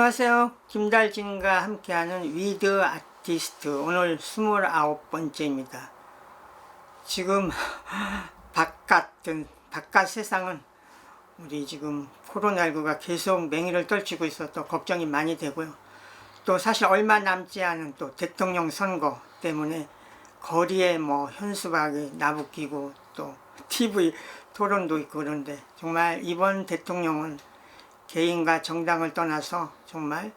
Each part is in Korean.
안녕하세요. 김달진과 함께하는 위드 아티스트, 오늘 29번째입니다. 지금 바깥 세상은 우리 지금 코로나19가 계속 맹위를 떨치고 있어서 걱정이 많이 되고요. 또 사실 얼마 남지 않은 또 대통령 선거 때문에 거리에 현수막이 나부끼고 또 TV 토론도 있고 그런데, 정말 이번 대통령은 개인과 정당을 떠나서 정말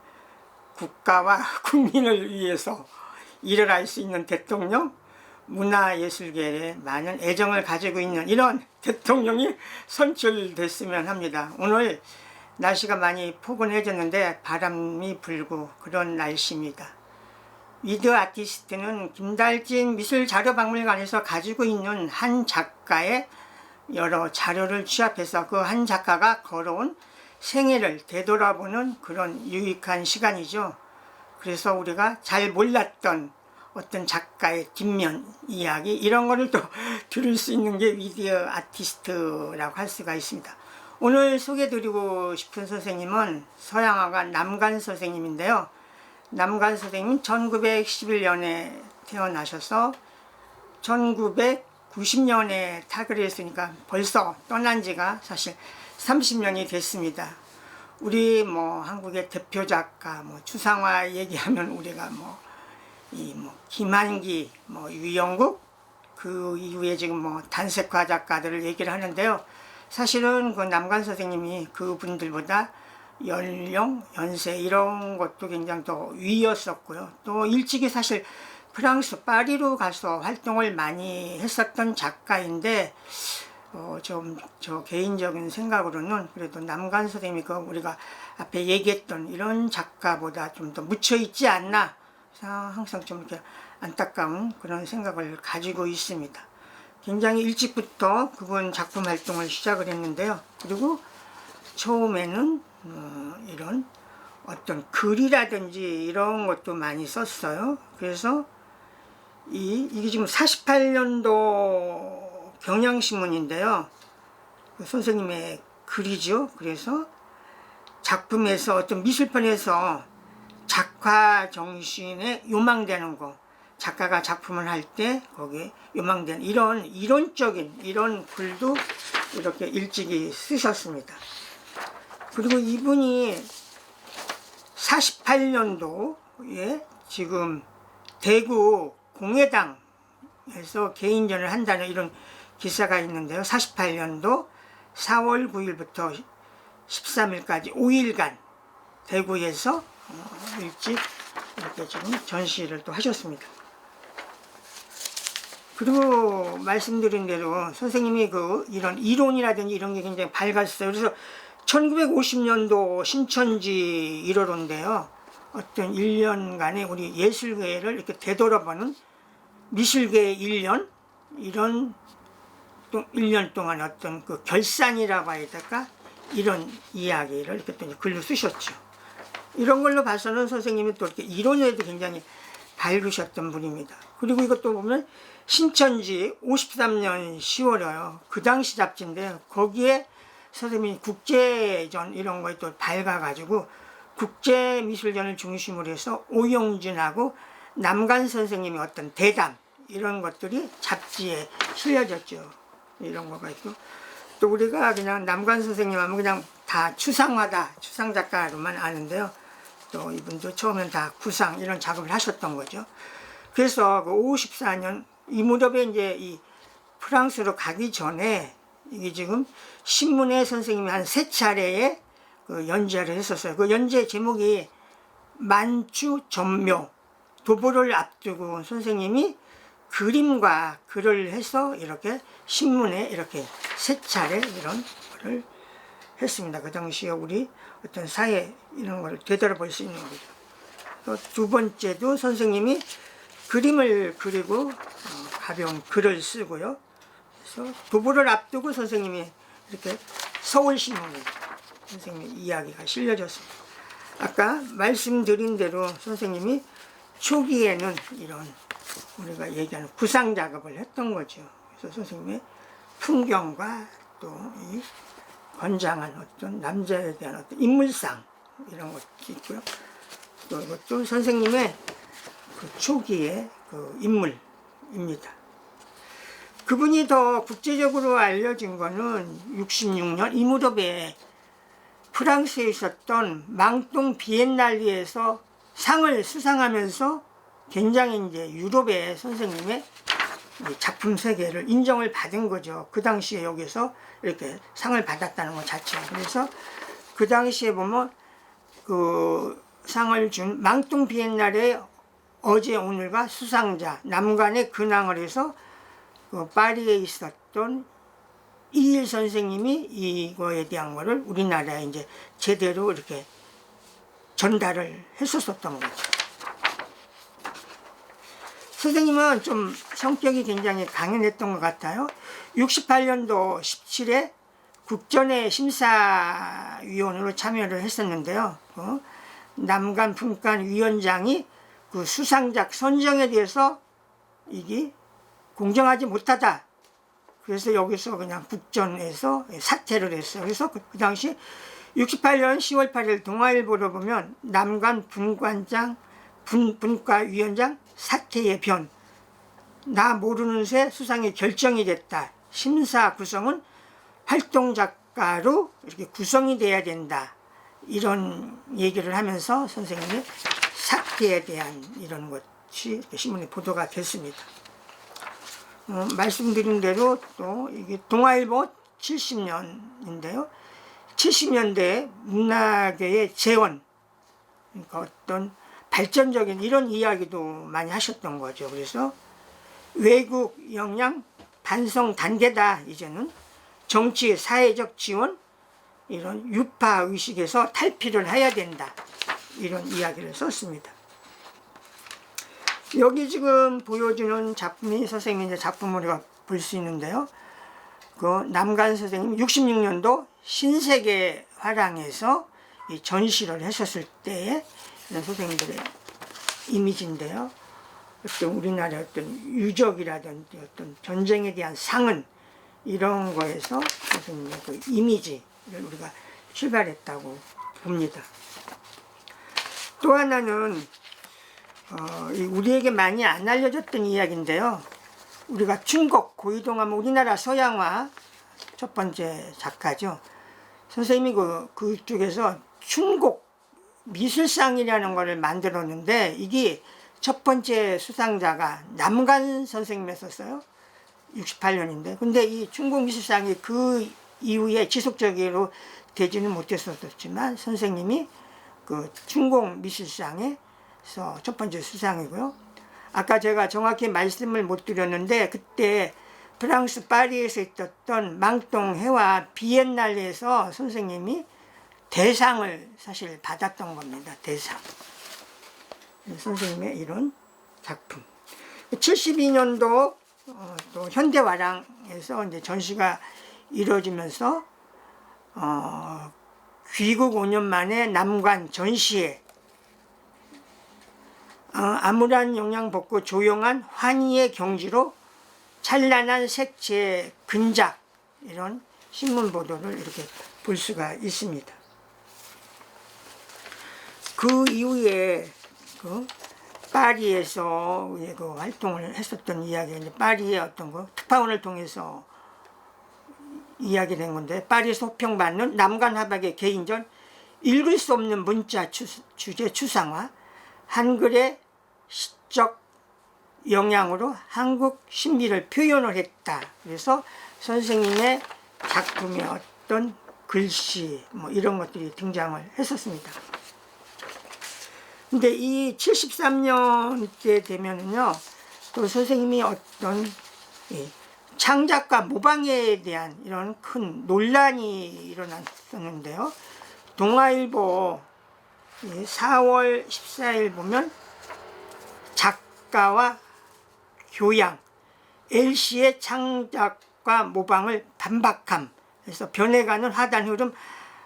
국가와 국민을 위해서 일을 할 수 있는 대통령, 문화예술계에 많은 애정을 가지고 있는 이런 대통령이 선출됐으면 합니다. 오늘 날씨가 많이 포근해졌는데 바람이 불고 그런 날씨입니다. 위드 아티스트는 김달진 미술자료박물관에서 가지고 있는 한 작가의 여러 자료를 취합해서 그 한 작가가 걸어온 생애를 되돌아보는 그런 유익한 시간이죠. 그래서 우리가 잘 몰랐던 어떤 작가의 뒷면 이야기, 이런 거를 또 들을 수 있는 게 위드 아티스트라고 할 수가 있습니다. 오늘 소개드리고 싶은 선생님은 서양화가 남관 선생님인데요. 남관 선생님은 1911년에 태어나셔서 1990년에 타결을 했으니까 벌써 떠난 지가 사실 30년이 됐습니다. 우리 한국의 대표 작가 추상화 얘기하면 우리가 김한기, 유영국, 그 이후에 지금 단색화 작가들을 얘기를 하는데요. 사실은 그 남관 선생님이 그분들보다 연령, 연세 이런 것도 굉장히 더 위였었고요. 또 일찍이 사실 프랑스 파리로 가서 활동을 많이 했었던 작가인데, 저 개인적인 생각으로는 그래도 남관 선생님이 우리가 앞에 얘기했던 이런 작가보다 좀 더 묻혀있지 않나, 항상 좀 이렇게 안타까운 그런 생각을 가지고 있습니다. 굉장히 일찍부터 그분 작품 활동을 시작을 했는데요. 그리고 처음에는 이런 어떤 글이라든지 이런 것도 많이 썼어요. 그래서 이게 지금 48년도 경향신문인데요. 그 선생님의 글이죠. 그래서 작품에서 어떤 미술편에서 작화 정신에 요망되는 거, 작가가 작품을 할 때 거기에 요망되는 이런 이론적인 이런 글도 이렇게 일찍이 쓰셨습니다. 그리고 이분이 48년도에 지금 대구 공회당에서 개인전을 한다는 이런 기사가 있는데요. 48년도 4월 9일부터 13일까지 5일간 대구에서 일찍 이렇게 지금 전시를 또 하셨습니다. 그리고 말씀드린 대로 선생님이 이런 이론이라든지 이런 게 굉장히 밝았어요. 그래서 1950년도 신천지 1호로인데요. 어떤 1년간의 우리 예술계를 이렇게 되돌아보는 미술계의 1년, 이런 또 1년 동안 어떤 그 결산이라고 해야 될까? 이런 이야기를 이렇게 또 글로 쓰셨죠. 이런 걸로 봐서는 선생님이 또 이렇게 이론에도 굉장히 밝으셨던 분입니다. 그리고 이것도 보면 신천지 53년 10월이에요. 그 당시 잡지인데 거기에 선생님이 국제전 이런 거에 또 밝아가지고 국제미술전을 중심으로 해서 오용진하고 남관 선생님의 어떤 대담 이런 것들이 잡지에 실려졌죠. 이런 거가 있고, 또 우리가 그냥 남관 선생님 하면 그냥 다 추상화다, 추상작가로만 아는데요. 또 이분도 처음엔 다 구상 이런 작업을 하셨던 거죠. 그래서 54년 이 무렵에 이제 이 프랑스로 가기 전에 이게 지금 신문에 선생님이 한 3차례의 그 연재를 했었어요. 그 연재 제목이 만추 전묘, 도보를 앞두고 선생님이 그림과 글을 해서 이렇게 신문에 이렇게 3차례 이런 거를 했습니다. 그 당시에 우리 어떤 사회 이런 걸 되돌아볼 수 있는 거죠. 또 두 번째도 선생님이 그림을 그리고 가벼운 글을 쓰고요. 그래서 도보를 앞두고 선생님이 이렇게 서울신문에 선생님의 이야기가 실려졌습니다. 아까 말씀드린 대로 선생님이 초기에는 이런 우리가 얘기하는 구상 작업을 했던 거죠. 그래서 선생님의 풍경과 또 이 건장한 어떤 남자에 대한 어떤 인물상 이런 것도 있고요. 또 이것도 선생님의 그 초기의 그 인물입니다. 그분이 더 국제적으로 알려진 거는 66년 이 무렵에 프랑스에 있었던 망동 비엔날리에서 상을 수상하면서 굉장히 이제 유럽의 선생님의 작품 세계를 인정을 받은 거죠. 그 당시에 여기서 이렇게 상을 받았다는 것 자체. 그래서 그 당시에 보면 그 상을 준 망동 비엔날의 어제 오늘과 수상자 남간의 근황을 해서 그 파리에 있었던 이일 선생님이 이거에 대한 거를 우리나라에 이제 제대로 이렇게 전달을 했었던 거죠. 선생님은 좀 성격이 굉장히 강인했던 것 같아요. 68년도 17회 국전의 심사위원으로 참여를 했었는데요. 남간 분간 위원장이 그 수상작 선정에 대해서 이게 공정하지 못하다. 그래서 여기서 그냥 국전에서 사퇴를 했어요. 그래서 그 당시 68년 10월 8일 동아일보를 보면 남간 분과위원장 사퇴의 변. 나 모르는 새 수상이 결정이 됐다. 심사 구성은 활동작가로 이렇게 구성이 돼야 된다. 이런 얘기를 하면서 선생님의 사퇴에 대한 이런 것이 신문에 보도가 됐습니다. 말씀드린 대로 또 이게 동아일보 70년인데요. 70년대 문화계의 재원, 그러니까 어떤 발전적인 이런 이야기도 많이 하셨던 거죠. 그래서 외국 역량 반성 단계다. 이제는 정치 사회적 지원 이런 유파 의식에서 탈피를 해야 된다. 이런 이야기를 썼습니다. 여기 지금 보여주는 작품이 선생님의 이제 작품을 우리가 볼 수 있는데요. 그 남간 선생님 66년도 신세계 화랑에서 이 전시를 했었을 때의 선생님들의 이미지인데요. 어떤 우리나라의 어떤 유적이라든지 어떤 전쟁에 대한 상은 이런 거에서 선생님의 그 이미지를 우리가 출발했다고 봅니다. 또 하나는 우리에게 많이 안 알려졌던 이야기인데요. 우리가 중국 고이동하면 우리나라 서양화 첫 번째 작가죠. 선생님이 그쪽에서 중국 미술상이라는 것을 만들었는데 이게 첫 번째 수상자가 남간 선생님이었어요. 68년인데. 근데 이 중국 미술상이 그 이후에 지속적으로 되지는 못했었지만 선생님이 그 중국 미술상에서 첫 번째 수상이고요. 아까 제가 정확히 말씀을 못 드렸는데 그때 프랑스 파리에서 있었던 망동 해와 비엔날레에서 선생님이 대상을 사실 받았던 겁니다. 대상. 선생님의 이런 작품. 72년도 또 현대화랑에서 이제 전시가 이루어지면서 귀국 5년 만에 남관 전시회 암울한 영양 벗고 조용한 환희의 경지로 찬란한 색채의 근작 이런 신문 보도를 이렇게 볼 수가 있습니다. 그 이후에 그 파리에서 그 활동을 했었던 이야기, 파리의 어떤 거 특파원을 통해서 이야기된 건데 파리에서 호평받는 남간 하박의 개인전 읽을 수 없는 문자 주제 추상화 한글의 시적 영향으로 한국 신비를 표현을 했다. 그래서 선생님의 작품의 어떤 글씨 뭐 이런 것들이 등장을 했었습니다. 근데 이 73년째 되면은요, 또 선생님이 어떤 창작과 모방에 대한 이런 큰 논란이 일어났었는데요. 동아일보 4월 14일 보면 작가와 교양, 엘시의 창작과 모방을 반박함. 그래서 변해가는 하단 흐름,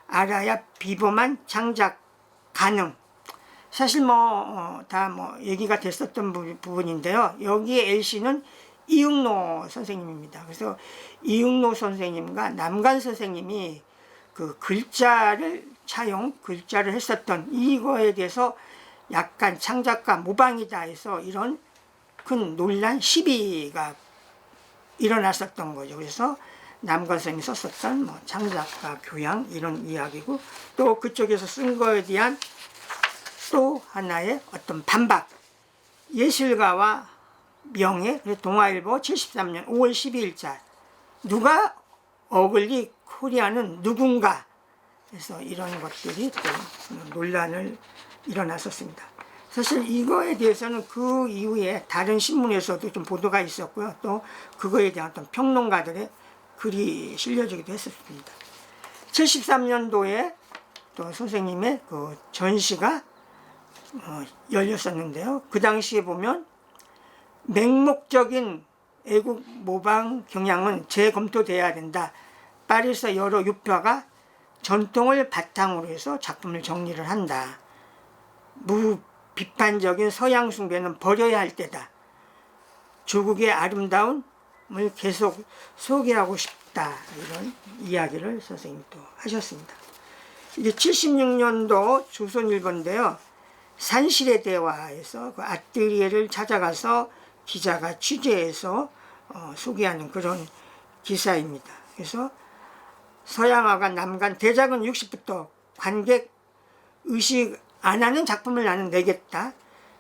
알아야 비범한 창작 가능. 사실 다 얘기가 됐었던 부분인데요. 여기에 엘시는 이응노 선생님입니다. 그래서 이응노 선생님과 남간 선생님이 그 글자를 했었던 이거에 대해서 약간 창작가 모방이다 해서 이런 큰 논란 시비가 일어났었던 거죠. 그래서 남관 선생님이 썼었던 뭐 창작가 교양 이런 이야기고, 또 그쪽에서 쓴 거에 대한 또 하나의 어떤 반박, 예술가와 명예, 동아일보 73년 5월 12일자 누가 어글리 코리아는 누군가, 그래서 이런 것들이 또 논란을 일어났었습니다. 사실 이거에 대해서는 그 이후에 다른 신문에서도 좀 보도가 있었고요. 또 그거에 대한 어떤 평론가들의 글이 실려지기도 했었습니다. 73년도에 또 선생님의 그 전시가 열렸었는데요. 그 당시에 보면 맹목적인 애국 모방 경향은 재검토돼야 된다. 파리에서 여러 유표가 전통을 바탕으로 해서 작품을 정리를 한다. 무비판적인 서양 숭배는 버려야 할 때다. 조국의 아름다움을 계속 소개하고 싶다. 이런 이야기를 선생님이 또 하셨습니다. 이게 76년도 조선일보인데요. 산실의 대화에서 그 아뜰리에를 찾아가서 기자가 취재해서 소개하는 그런 기사입니다. 그래서 서양화가 남간 대작은 60부터 관객 의식 안 하는 작품을 나는 내겠다.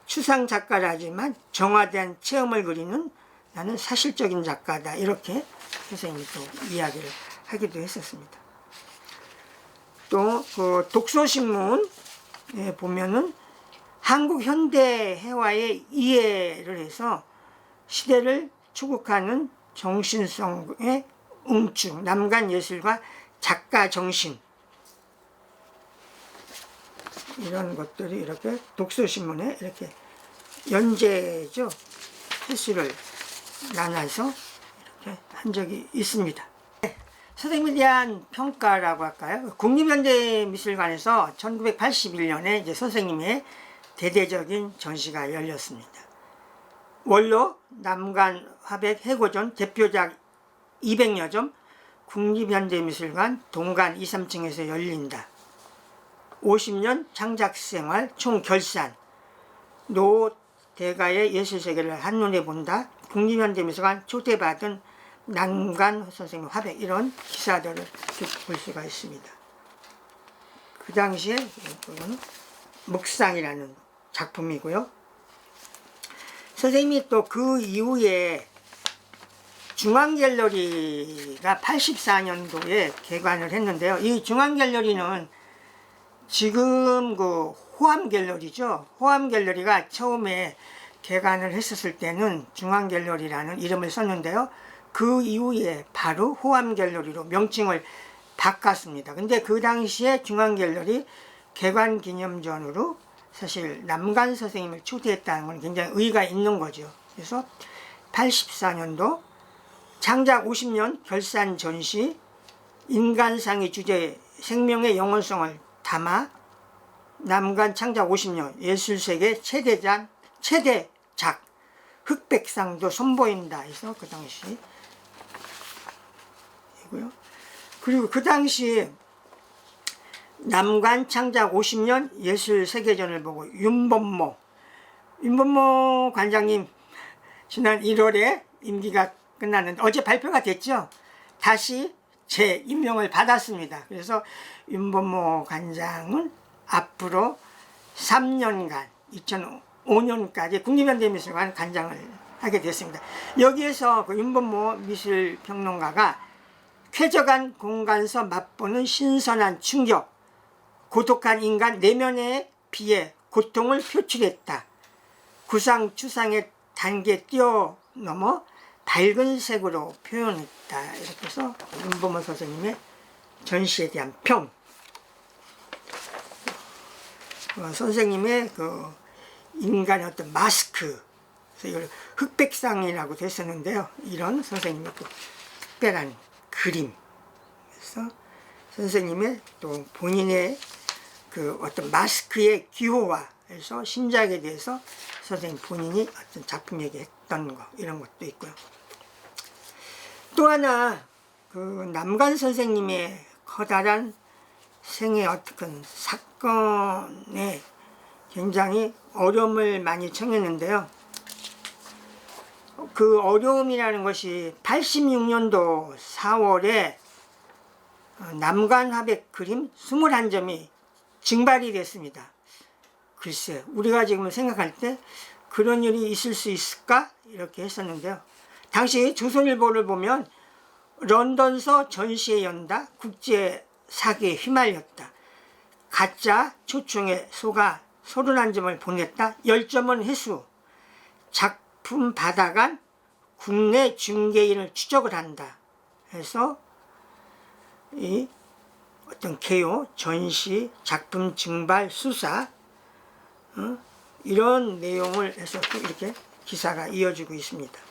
추상 작가라지만 정화된 체험을 그리는 나는 사실적인 작가다. 이렇게 선생님이 또 이야기를 하기도 했었습니다. 또 그 독서신문에 보면은 한국 현대 회화의 이해를 해서 시대를 추구하는 정신성의 응축, 남간 예술과 작가 정신, 이런 것들이 이렇게 독서신문에 이렇게 연재죠. 횟수를 나눠서 이렇게 한 적이 있습니다. 선생님에 대한 평가라고 할까요? 국립현대미술관에서 1981년에 이제 선생님의 대대적인 전시가 열렸습니다. 원로 남간 화백 해고전 대표작 200여 점 국립현대미술관 동간 2, 3층에서 열린다. 50년 창작생활 총결산, 노 대가의 예술세계를 한눈에 본다. 국립현대미술관 초대받은 남간 선생님 화백, 이런 기사들을 볼 수가 있습니다. 그 당시에 묵상이라는 작품이고요. 선생님이 또 그 이후에 중앙갤러리가 84년도에 개관을 했는데요. 이 중앙갤러리는 지금 그 호암갤러리죠. 호암갤러리가 처음에 개관을 했었을 때는 중앙갤러리라는 이름을 썼는데요. 그 이후에 바로 호암갤러리로 명칭을 바꿨습니다. 근데 그 당시에 중앙갤러리 개관 기념전으로 사실 남간 선생님을 초대했다는 건 굉장히 의의가 있는 거죠. 그래서 84년도 창작 50년 결산 전시, 인간상의 주제 생명의 영원성을 담아 남간 창작 50년 예술세계 최대작 흑백상도 선보인다 해서 그 당시 이고요. 그리고 그 당시 남간 창작 50년 예술세계전을 보고 윤범모 관장님 지난 1월에 임기가 끝났는데 어제 발표가 됐죠. 다시 재임명을 받았습니다. 그래서 윤범모 관장은 앞으로 3년간 2005년까지 국립현대미술관 관장을 하게 됐습니다. 여기에서 그 윤범모 미술평론가가 쾌적한 공간에서 맛보는 신선한 충격, 고독한 인간 내면에 비해 고통을 표출했다. 구상 추상의 단계 뛰어넘어 밝은 색으로 표현했다. 이렇게 해서 윤범모 선생님의 전시에 대한 평, 선생님의 그 인간의 어떤 마스크, 그래서 이걸 흑백상이라고 됐었는데요. 이런 선생님의 그 특별한 그림, 그래서 선생님의 또 본인의 그 어떤 마스크의 기호화해서 신작에 대해서 선생님 본인이 어떤 작품 얘기했던 거, 이런 것도 있고요. 또 하나 그 남간 선생님의 커다란 생애 어떤 사건에 굉장히 어려움을 많이 청했는데요. 그 어려움이라는 것이 86년도 4월에 남간화백 그림 21점이 증발이 됐습니다. 글쎄, 우리가 지금 생각할 때 그런 일이 있을 수 있을까? 이렇게 했었는데요. 당시 조선일보를 보면 런던서 전시회 연다, 국제 사기에 휘말렸다, 가짜 초청에 속아 31점을 보냈다, 10점은 회수, 작품 받아간 국내 중개인을 추적을 한다 해서 이 어떤 개요, 전시, 작품 증발, 수사 이런 내용을 해서 또 이렇게 기사가 이어지고 있습니다.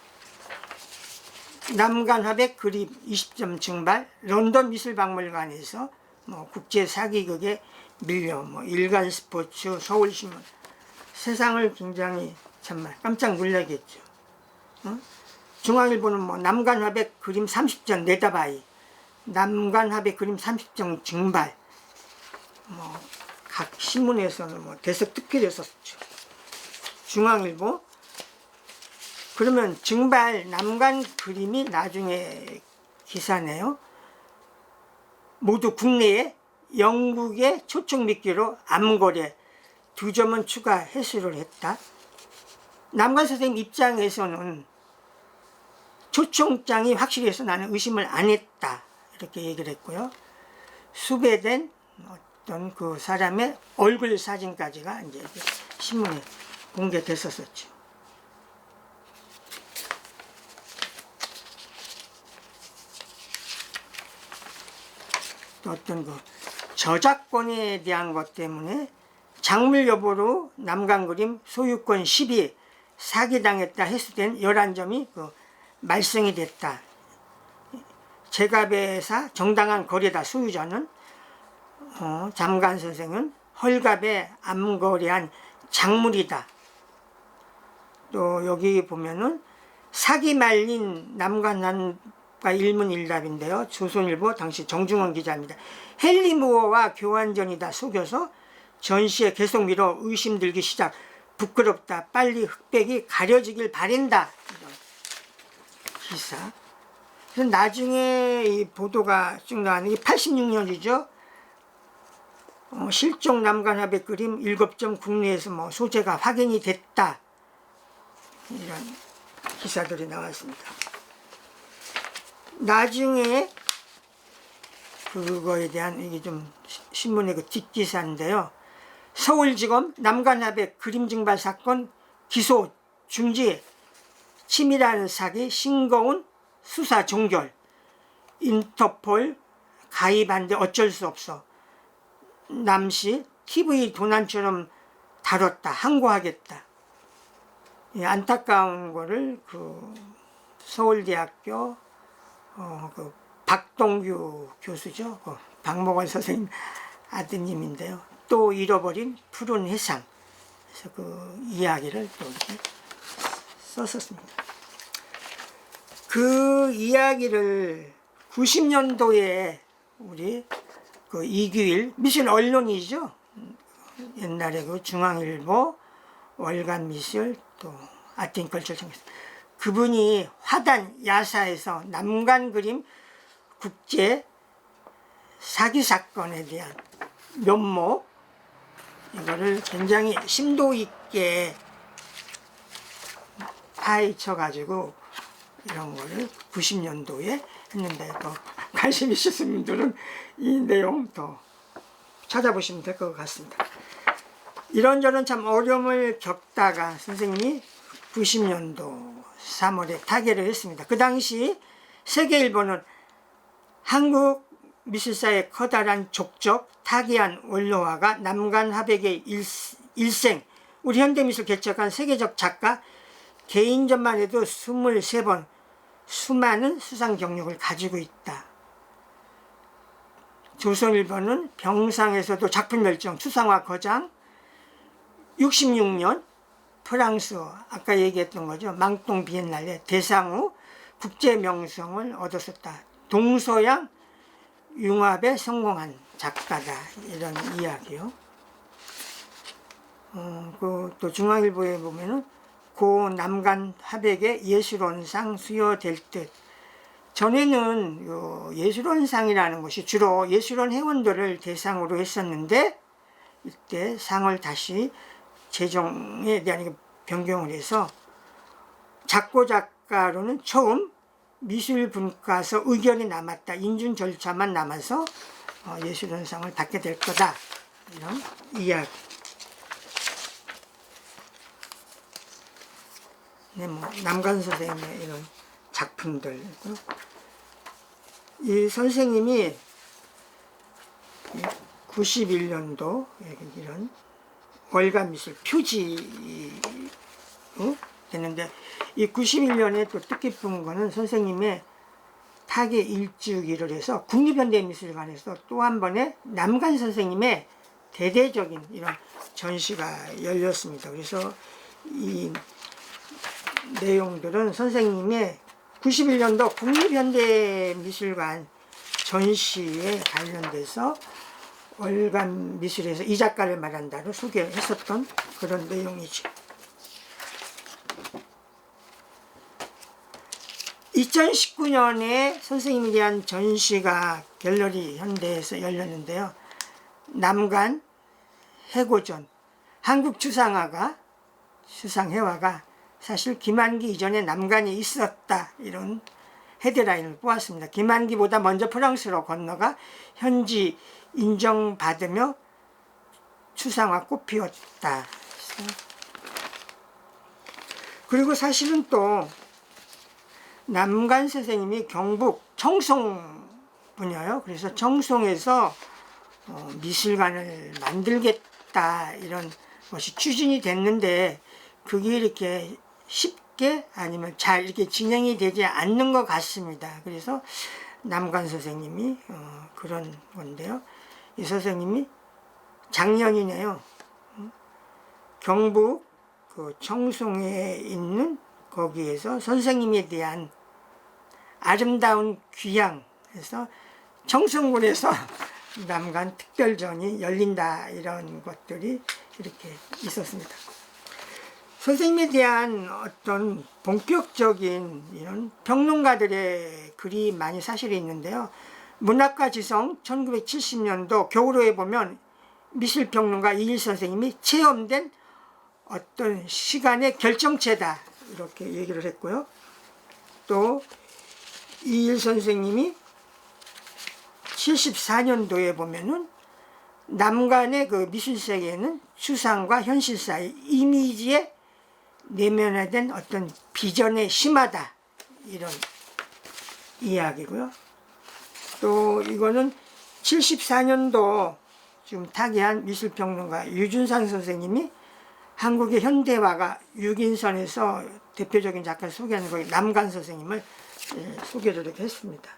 남간화백 그림 20점 증발, 런던 미술박물관에서 국제 사기극에 밀려 일간스포츠, 서울신문, 세상을 굉장히 정말 깜짝 놀라겠죠. 중앙일보는 남간화백 그림 30점 내다바이, 남간화백 그림 30점 증발, 각 신문에서는 대석 특필했었죠. 중앙일보. 그러면 증발 남간 그림이 나중에 기사네요. 모두 국내에 영국의 초청 미끼로 암거래 2점은 추가 회수를 했다. 남간 선생님 입장에서는 초청장이 확실히 해서 나는 의심을 안 했다 이렇게 얘기를 했고요. 수배된 어떤 그 사람의 얼굴 사진까지가 이제 신문에 공개됐었죠. 또 어떤 그 저작권에 대한 것 때문에 작물 여부로 남간 그림 소유권 10이 사기당했다 해수된 11점이 그 말썽이 됐다. 제갑에서 정당한 거래다. 소유자는 잠간 선생은 헐갑에 암거래한 작물이다. 또 여기 보면은 사기 말린 남간한과 일문일답인데요. 조선일보 당시 정중원 기자입니다. 헨리 무어와 교환전이다 속여서 전시에 계속 미뤄 의심 들기 시작. 부끄럽다. 빨리 흑백이 가려지길 바란다. 이런 기사. 그래서 나중에 이 보도가 쭉 나왔는데 86년이죠. 실종 남간화백 그림 7점 국내에서 소재가 확인이 됐다. 이런 기사들이 나왔습니다. 나중에 그거에 대한 이게 좀 신문의 그 뒷기사인데요. 서울지검 남간화백 그림 증발 사건 기소 중지, 치밀한 사기 싱거운 수사 종결, 인터폴 가입한데 어쩔 수 없어, 남씨 TV 도난처럼 다뤘다, 항고하겠다. 안타까운 거를 그 서울대학교 그 박동규 교수죠. 그 박목원 선생님 아드님인데요. 또 잃어버린 푸른 해상. 그래서 그 이야기를 또 이렇게 썼었습니다. 그 이야기를 90년도에 우리 그 이규일 미술 언론이죠. 옛날에 그 중앙일보, 월간미술, 또 아트앤컬처청에서 그분이 화단 야사에서 남간 그림 국제 사기 사건에 대한 면목, 이거를 굉장히 심도 있게 파헤쳐 가지고 이런 거를 90년도에 했는데, 또 관심 있으신 분들은 이 내용 더 찾아보시면 될 것 같습니다. 이런저런 참 어려움을 겪다가 선생님이 90년도 3월에 타계를 했습니다. 그 당시 세계일보는 한국 미술사의 커다란 족적 타기한 원로화가 남간화백의 일생, 우리 현대미술 개척한 세계적 작가 개인전만 해도 23번 수많은 수상 경력을 가지고 있다. 조선일보는 병상에서도 작품 멸종, 추상화 거장, 66년 프랑스, 아까 얘기했던 거죠. 망동 비엔날레 대상후 국제 명성을 얻었었다. 동서양 융합에 성공한 작가다 이런 이야기요. 또 중앙일보에 보면은 고 남간 화백의 예술원상 수여될 듯. 전에는 요 예술원상이라는 것이 주로 예술원 회원들을 대상으로 했었는데 이때 상을 다시 재정에 대한 변경을 해서 작고작가로는 처음 미술분과서 의견이 남았다. 인준 절차만 남아서 예술원상을 받게 될 거다. 이런 이야기. 네, 남간 선생님의 이런 작품들. 이 선생님이 91년도 이런 월간미술 표지 됐는데, 이 91년에 또 뜻깊은 거는 선생님의 타계 일주기를 해서 국립현대미술관에서 또 한 번의 남간 선생님의 대대적인 이런 전시가 열렸습니다. 그래서 이 내용들은 선생님의 91년도 국립현대미술관 전시에 관련돼서 월간 미술에서 이 작가를 말한다로 소개했었던 그런 내용이죠. 2019년에 선생님에 대한 전시가 갤러리 현대에서 열렸는데요. 남간 해고전, 한국 추상회화가 사실 김한기 이전에 남간이 있었다, 이런 헤드라인을 뽑았습니다. 김한기보다 먼저 프랑스로 건너가 현지 인정받으며 추상화 꽃피웠다. 그리고 사실은 또 남간 선생님이 경북 청송 분야요. 그래서 청송에서 미술관을 만들겠다 이런 것이 추진이 됐는데 그게 이렇게 쉽게 아니면 잘 이렇게 진행이 되지 않는 것 같습니다. 그래서 남간 선생님이 그런 건데요. 이 선생님이 작년이네요. 경북 그 청송에 있는 거기에서 선생님에 대한 아름다운 귀향에서 청송군에서 남간 특별전이 열린다, 이런 것들이 이렇게 있었습니다. 선생님에 대한 어떤 본격적인 이런 평론가들의 글이 많이 사실이 있는데요. 문학과 지성 1970년도 겨울호에 보면 미술평론가 이일 선생님이 체험된 어떤 시간의 결정체다, 이렇게 얘기를 했고요. 또 이일 선생님이 74년도에 보면은 남간의 그 미술세계에는 추상과 현실 사이 이미지에 내면화된 어떤 비전의 심하다, 이런 이야기고요. 또 이거는 74년도 지금 타계한 미술평론가 유준상 선생님이 한국의 현대화가 6인선에서 대표적인 작가를 소개하는 거에 남간 선생님을 소개를 이렇게 했습니다.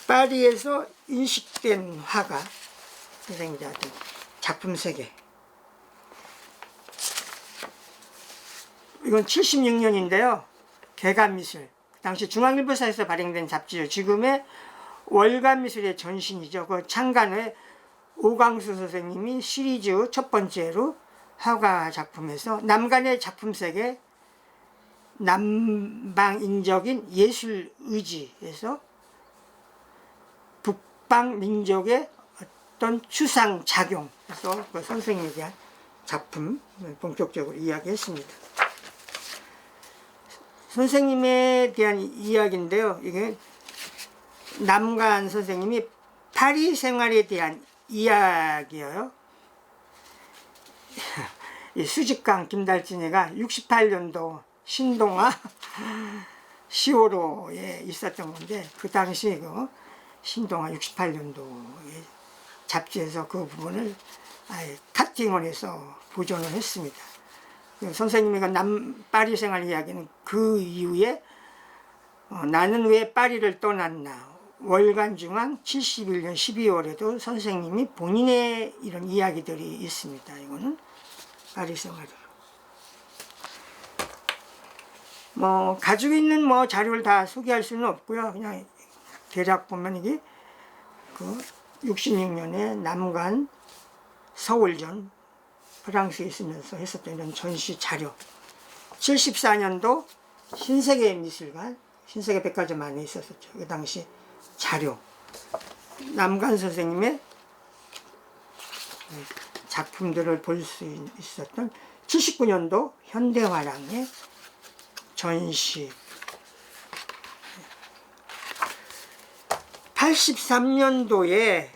파리에서 인식된 화가 선생님의 어떤 작품 세계. 이건 76년인데요. 개간미술. 그 당시 중앙일보사에서 발행된 잡지죠. 지금의 월간미술의 전신이죠. 그 창간의 오광수 선생님이 시리즈 첫 번째로 화가 작품에서 남간의 작품 세계, 남방인적인 예술 의지에서 북방 민족의 어떤 추상 작용에서 그 선생님에 대한 작품 본격적으로 이야기했습니다. 선생님에 대한 이야기인데요. 이게 남간 선생님이 파리 생활에 대한 이야기예요. 수직강 김달진이가 68년도 신동아 시오로에 있었던 건데, 그 당시 그 신동아 68년도에 잡지에서 그 부분을 아예 카팅을 해서 보존을 했습니다. 선생님이 파리 생활 이야기는 그 이후에 나는 왜 파리를 떠났나, 월간중앙 71년 12월에도 선생님이 본인의 이런 이야기들이 있습니다. 이거는 파리 생활으로. 가지고 있는 자료를 다 소개할 수는 없고요. 그냥 대략 보면 이게 그 66년에 남관 서울전 프랑스에 있으면서 했었던 이런 전시 자료, 74년도 신세계미술관, 신세계백화점 안에 있었었죠. 그 당시 자료, 남관 선생님의 작품들을 볼 수 있었던 79년도 현대화랑의 전시, 83년도에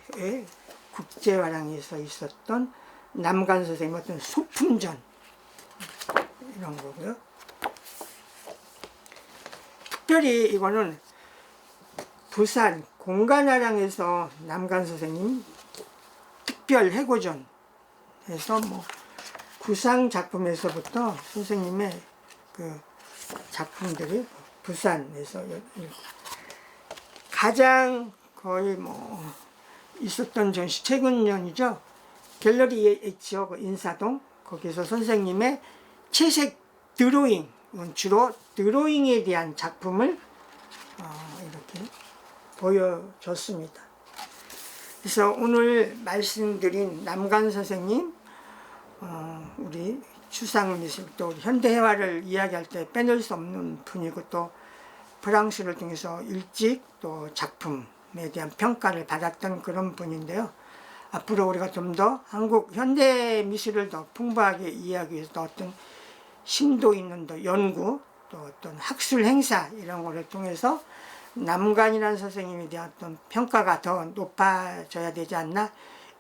국제화랑에서 있었던 남관 선생님 어떤 소품전, 이런 거고요. 특별히 이거는 부산 공간화랑에서 남관 선생님 특별 해고전에서 뭐 구상 작품에서부터 선생님의 그 작품들이 부산에서 가장 거의 뭐 있었던 전시, 최근 년이죠. 갤러리 H요, 그 인사동, 거기서 선생님의 채색 드로잉, 주로 드로잉에 대한 작품을 이렇게 보여줬습니다. 그래서 오늘 말씀드린 남관 선생님, 우리 추상미술, 또 현대회화를 이야기할 때 빼놓을 수 없는 분이고, 또 프랑스를 통해서 일찍 또 작품에 대한 평가를 받았던 그런 분인데요. 앞으로 우리가 좀 더 한국 현대미술을 더 풍부하게 이해하기 위해서 어떤 심도 있는 더 연구, 또 어떤 학술 행사, 이런 거를 통해서 남관이라는 선생님에 대한 어떤 평가가 더 높아져야 되지 않나,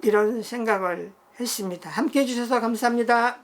이런 생각을 했습니다. 함께 해주셔서 감사합니다.